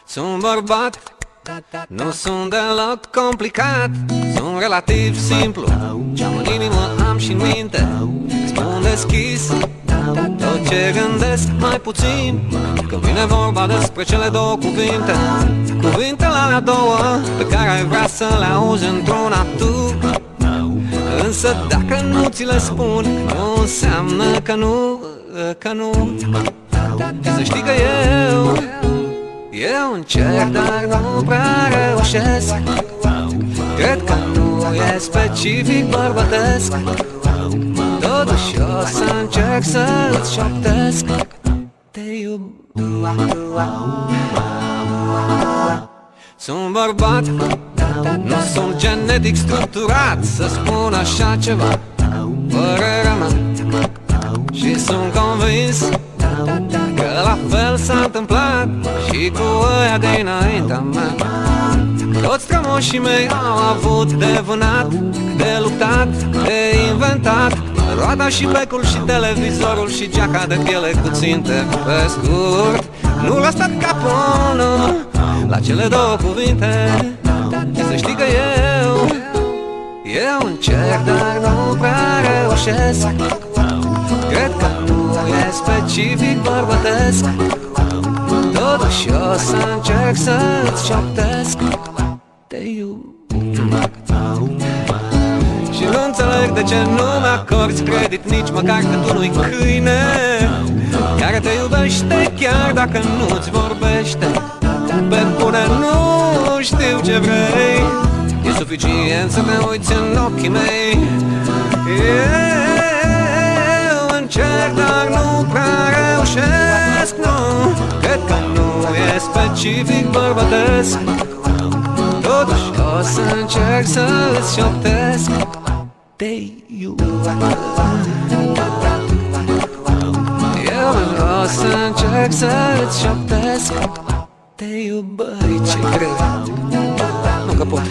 Sunt bărbat, nu sunt deloc complicat, sunt relativ simplu, ce-am în inimă am și în minte, spun deschis tot ce gândesc, mai puțin când vine vorba despre cele două cuvinte. Cuvintele alea două pe care ai vrea să le auzi într-una tu. Însă dacă nu ți le spun, nu înseamnă că nu, că nu. Și să știi că eu încerc, dar nu prea reușesc. Cred că nu e specific bărbătesc, totuși o să încerc să-ți șoptesc: te iubesc. Sunt bărbat, nu sunt genetic structurat să spun așa ceva, părerea mea. Și sunt convins că la fel s-a întâmplat și cu ăia de înaintea mea. Toți strămoșii mei au avut de vânat, de luptat, de inventat, roata și becul și televizorul și geaca de piele cu ținte. Pe scurt, nu l-a stat capul la cele două cuvinte. Și să știi că eu încerc, dar nu prea reușesc. Cred că nu e specific bărbătesc, totuși o să încerc să-ți șoptesc: te iubesc. Și nu înțeleg de ce nu mi-acorzi credit nici măcar că tu nu-i câine care te iubește chiar dacă nu-ți vorbește. Pe bune nu știu ce vrei, e suficient să te uiți în ochii mei. Eu încerc, dar nu prea reușesc, nu. Cred că nu e specific bărbătesc, totuși o să încerc să-ți șoptesc: te iubesc. Eu o să încerc să-ți șoptesc: te iubesc. Ce greu, nu că pot.